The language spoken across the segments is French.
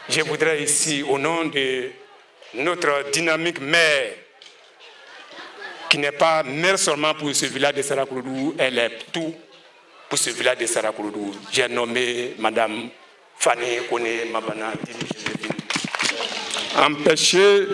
Je voudrais ici, au nom de notre dynamique maire, qui n'est pas maire seulement pour ce village de Sarakouroudou, elle est tout pour ce village de Sarakouroudou. J'ai nommé Madame Fanny Kone Mabana Dini. Empêché,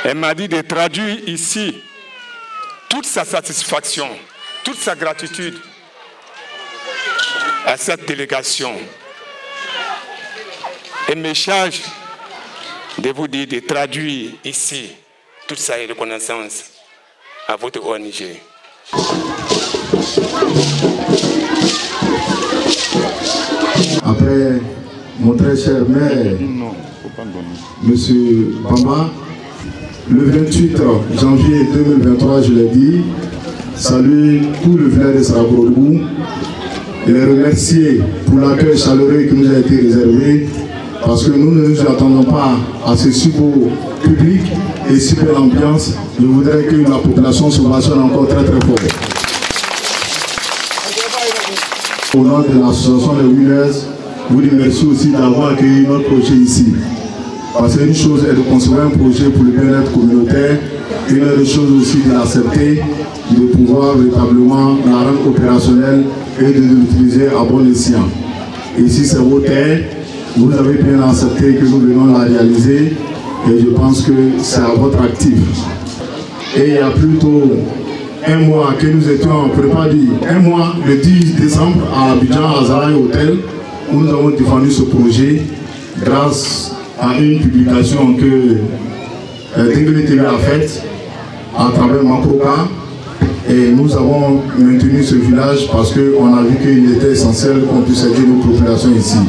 elle m'a dit de traduire ici toute sa satisfaction, toute sa gratitude à cette délégation. Et me charge de vous dire de traduire ici toute sa reconnaissance à votre ONG. Après mon très cher maire, M. Bamba, le 28 janvier 2023, je l'ai dit, salue tout le village de Sarakouroudou et les remercier pour l'accueil chaleureux qui nous a été réservé, parce que nous ne nous attendons pas à ce si beau public et si belle ambiance. Je voudrais que la population se mentionne encore très très fort. Au nom de l'association des Winners, je vous remercie aussi d'avoir accueilli notre projet ici. Parce qu'une chose est de concevoir un projet pour le bien-être communautaire, une autre chose aussi de l'accepter, de pouvoir véritablement la rendre opérationnelle et de l'utiliser à bon escient. Et si c'est vos terres, vous avez bien accepté que nous venons la réaliser et je pense que c'est à votre actif. Et il y a plutôt un mois que nous étions préparés, un mois, le 10 décembre à Abidjan, à Zaraï Hotel, où nous avons défendu ce projet grâce à une publication que Dingle TV a faite à travers Maproka. Et nous avons maintenu ce village parce qu'on a vu qu'il était essentiel qu'on puisse aider nos populations ici.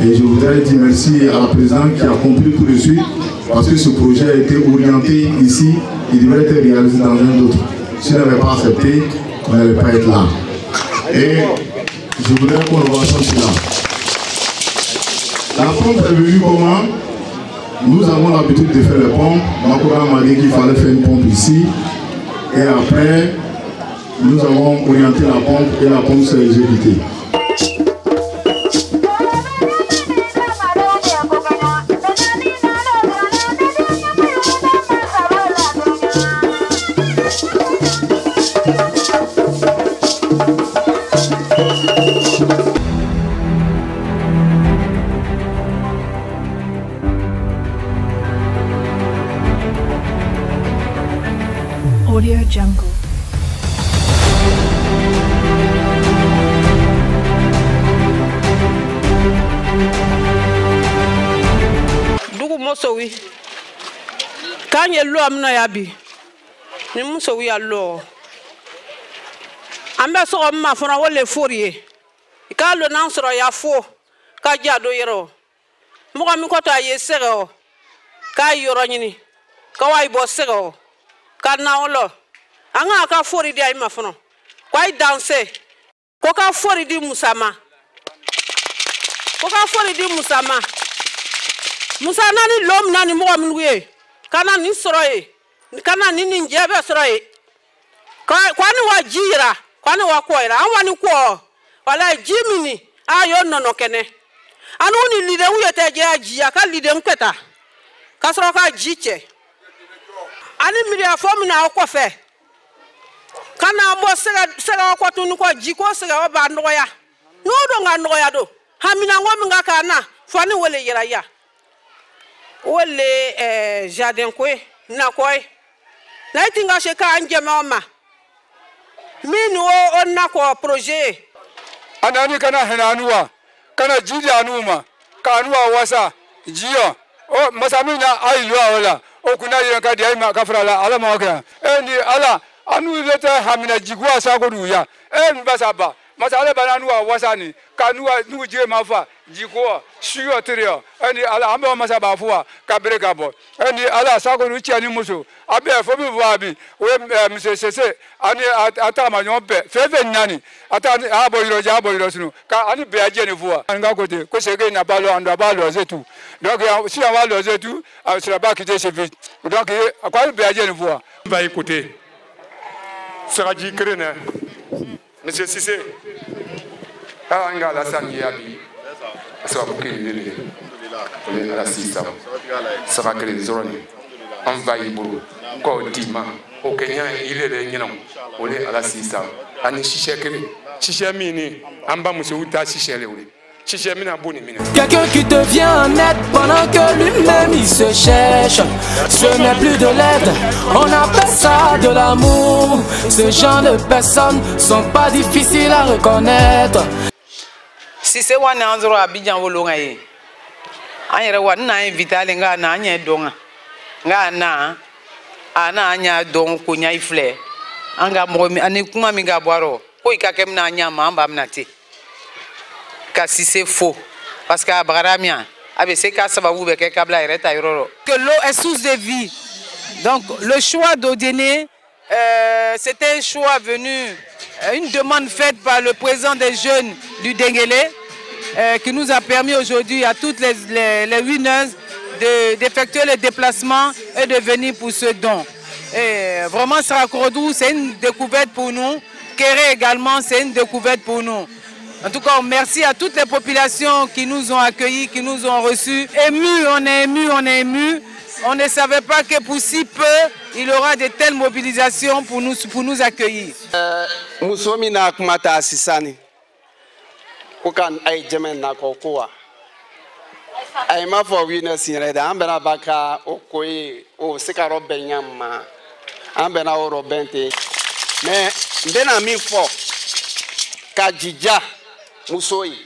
Et je voudrais dire merci à la présidente qui a compris tout de suite, parce que ce projet a été orienté ici, il devrait être réalisé dans un autre. S'il n'avait pas accepté, on n'allait pas être là. Et je voudrais qu'on revoie cela. La pompe est venue comment? Nous avons l'habitude de faire les pompes. Makura m'a dit qu'il fallait faire une pompe ici. Et après, nous avons orienté la pompe et la pompe s'est exécutée. Audio Jungle. Dugu mosowi kanye lo amna yabi ni mosowi allo ambe so ma fona wole forie ka lo nan soro ya fo ka jado yero mo ko mi ko ta yesero ka yoro nyini ka wai bo sero ka na olo anga ka fori di ay ma fono kwai danser ko ka fori di musama Musa nani lom nani mo amluye kana ni soroye kana ni njebe soroye kwani wa jira kwani wa koira anwani ko wala jimini ayo nono kene anu ni lide uyete je ajia ka lide mkweta ka soro ka jiche ani miri afom na okofe kana mo sega ko tunu ko jiko sega ba noya no do nga noya do hamina ngom nga kana fani wole yira ya wole jardin ko na koy na tinga she ka anje mama min o onna ko projet anani kana hananuwa kana jija anuma kanuwa wasa jiyo o masamina ailwa wala o kuna yira ka di ayma kafrala ala mawaka eni ala anu lete hamina jigwa sagodu ya basaba masale bananuwa wasani kanuwa nuje mafa jiko shiyo trio eni ala ambe masaba fuwa kabere kabo eni ala sagodu chiani muso abe fobi wabi we msese ani atama nyombe feve nyani atani abo yiro sunu ka ani be ajene fuwa anga kote ko sege na balo ando balo zetu donc si on va le zetu sera pas quitter chez vite donc quoi be ajene fuwa va écouter sera dit Krene monsieur Cissé anga la sani yabi sera pour qu'il le la sisa sera que les zones on va y boulot ko dima au Kenya il est le nyam ole ala sisa ani chiche mini amba monsieur uta chiche le ole chiche mina boni mina quelqu'un qui te vient en aide pendant que lui-même il se cherche. Ce n'est plus de l'aide, on appelle ça de l'amour. Ce genre de personnes sont pas difficiles à reconnaître. Si c'est one anzoro Abidjan wolonga ye anyere wa na inviter nga na anya donga nga na ana anya don ko nya ifle anga mo ani kuma mi ga boaro ko ikakem na anya mamba mnati ka si c'est faux parce que abaramia abe c'est ka sababu be ke kabla ireta yororo que l'eau est source de vie. Donc le choix d'Odéné c'était un choix venu une demande faite par le président des jeunes du Denguélé qui nous a permis aujourd'hui à toutes les winners d'effectuer les déplacements et de venir pour ce don. Et vraiment, Sarakorodou, c'est une découverte pour nous. Kéré également, c'est une découverte pour nous. En tout cas, merci à toutes les populations qui nous ont accueillis, qui nous ont reçus. Émus, on est émus, on est émus. On ne savait pas que pour si peu, il y aura de telles mobilisations pour nous accueillir. Musomina kumata asisani. Kukan ay jemen na kokoa. Ay ma for winners in red ambena baka okoyi o sikaro benyama. Ambena o robente. Mais ndena mi fo kajija musoyi.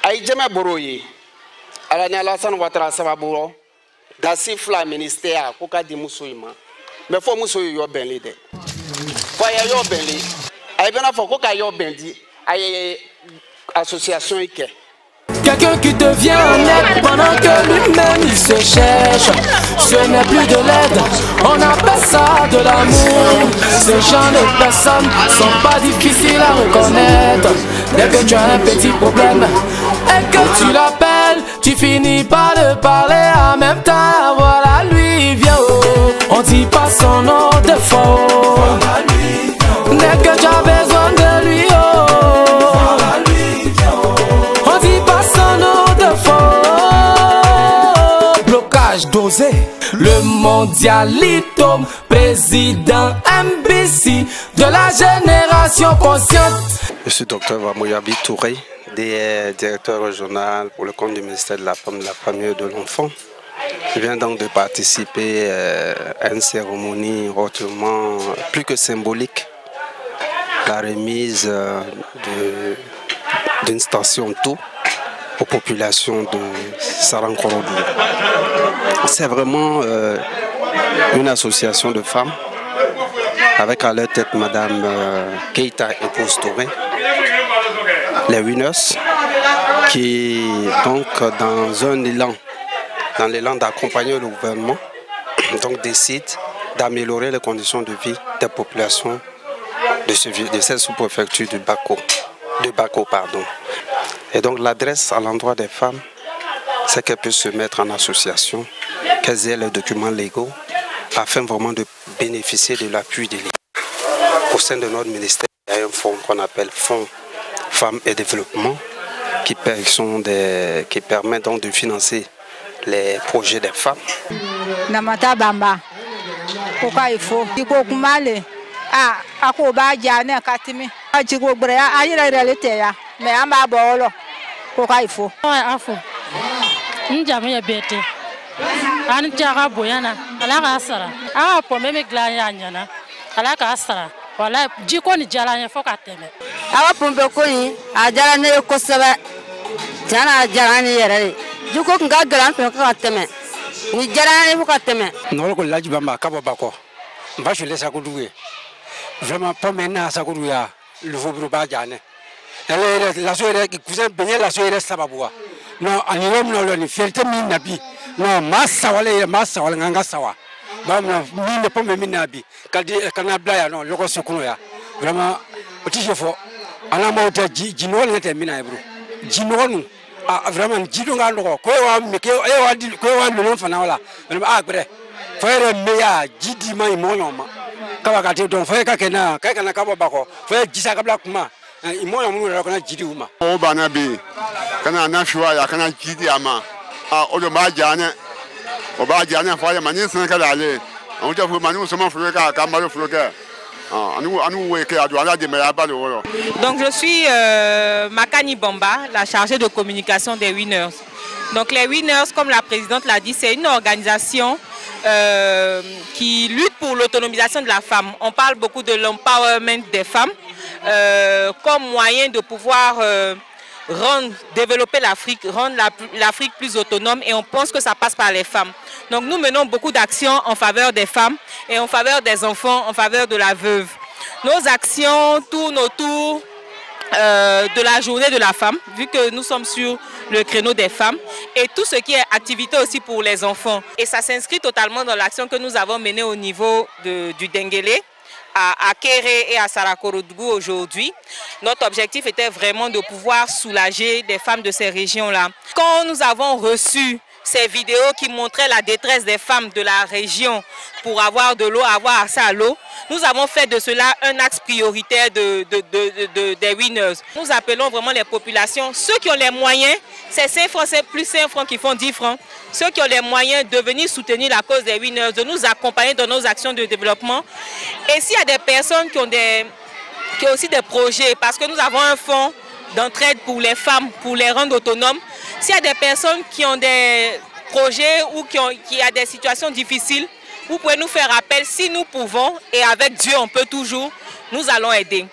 Ay jeme boroyi. Ala nyala san watra sababuro. Dasi fla ministère kuka di musoyima. Mais faut musoyi yo benli de. Faut ya yo benli. Ay bena fo kuka yo bendi. Ay association ike. Quelqu'un qui te vient en aide pendant que lui-même il se cherche. Ce n'est plus de l'aide, on appelle ça de l'amour. Ce genre de personnes sont pas difficiles à reconnaître. Dès que tu as un petit problème et que tu l'appelles, tu finis par le parler en même temps. Voilà lui, viens oh. On dit pas son nom de faux. Dès que tu as besoin de lui oh. Dosé. Le mondialito, président MBC de la génération consciente. Je suis Dr Wamoyabi Touré, directeur régional pour le compte du ministère de la Femme, de la Famille et de l'Enfant. Je viens donc de participer à une cérémonie hautement plus que symbolique, la remise d'une station d'eau aux populations de Sarakorodou. C'est vraiment une association de femmes avec à leur tête Madame Keita épouse Touré, les winners, qui donc dans l'élan d'accompagner le gouvernement, donc décide d'améliorer les conditions de vie des populations de cette sous-préfecture de Bako. Et donc l'adresse à l'endroit des femmes, c'est qu'elles puissent se mettre en association, qu'elles aient les documents légaux, afin vraiment de bénéficier de l'appui de l'État. Au sein de notre ministère, il y a un fonds qu'on appelle Fonds Femmes et Développement, qui permet donc de financer les projets des femmes. Namata Bamba, Koka Ifo, Diko Kumale, ako ba jane katimi ajigo gbere ayire relate ya me amba bolo ko kaifo afo njame ya bete an jaga boyana ala ka sara a po meme gla ya nyana ala ka sara wala jiko ni jala nya fo ka teme awa pombe ko yi a jala ne ko sebe jana jala ni yere jiko nga gran fo ka teme ni jala ni fo ka teme no ko laji bamba ka ba ko va je laisse ko doué vraiment pas maintenant ça ko douya le faut ba jane elle la soirée qui cousin benye la soirée sababuwa no anilo mno ni fierté min nabi no massa wala nganga sawa ba mno min pas min nabi kadi kana blaya no loko sokuno ya vraiment otije fo ana mawta jinol ngate mina bro jinonu vraiment jido ngando ko wa meke e wa di ko wa no fana wala vraiment bre fere meya jidi mai moyoma kaba kati don fere ka kana kaba bako fere jisa kabla kuma imoya munu ra kana jidi uma o bana bi kana na shwa ya kana jidi ama o do ba jane fa ya mani sen ka dale on ja fu mani so man furu ka maro furu ka anu we ke adu ala de me ya ba lo. Donc je suis Makani Bamba, la chargée de communication des Winners. Donc les Winners, comme la présidente l'a dit, c'est une organisation qui lutte pour l'autonomisation de la femme. On parle beaucoup de l'empowerment des femmes comme moyen de pouvoir développer l'Afrique, rendre l'Afrique plus autonome, et on pense que ça passe par les femmes. Donc nous menons beaucoup d'actions en faveur des femmes et en faveur des enfants, en faveur de la veuve. Nos actions tournent autour de la journée de la femme, vu que nous sommes sur le créneau des femmes, et tout ce qui est activité aussi pour les enfants. Et ça s'inscrit totalement dans l'action que nous avons menée au niveau du Denguélé, à Kéré et à Sarakorodougou aujourd'hui. Notre objectif était vraiment de pouvoir soulager les femmes de ces régions-là. Quand nous avons reçu ces vidéos qui montraient la détresse des femmes de la région pour avoir de l'eau, avoir accès à l'eau, nous avons fait de cela un axe prioritaire des Winners. Nous appelons vraiment les populations, ceux qui ont les moyens, c'est 5 francs, c'est plus 5 francs qui font 10 francs, ceux qui ont les moyens de venir soutenir la cause des Winners, de nous accompagner dans nos actions de développement. Et s'il y a des personnes qui ont aussi des projets, parce que nous avons un fonds d'entraide pour les femmes, pour les rendre autonomes. S'il y a des personnes qui ont des projets ou qui ont des situations difficiles, vous pouvez nous faire appel si nous pouvons, et avec Dieu on peut toujours, nous allons aider.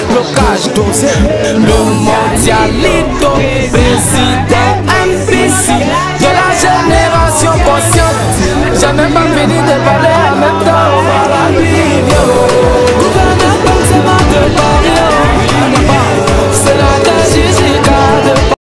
Blocage dosé, le mondialito, président imbécile de la génération consciente. J'ai même pas fini de parler.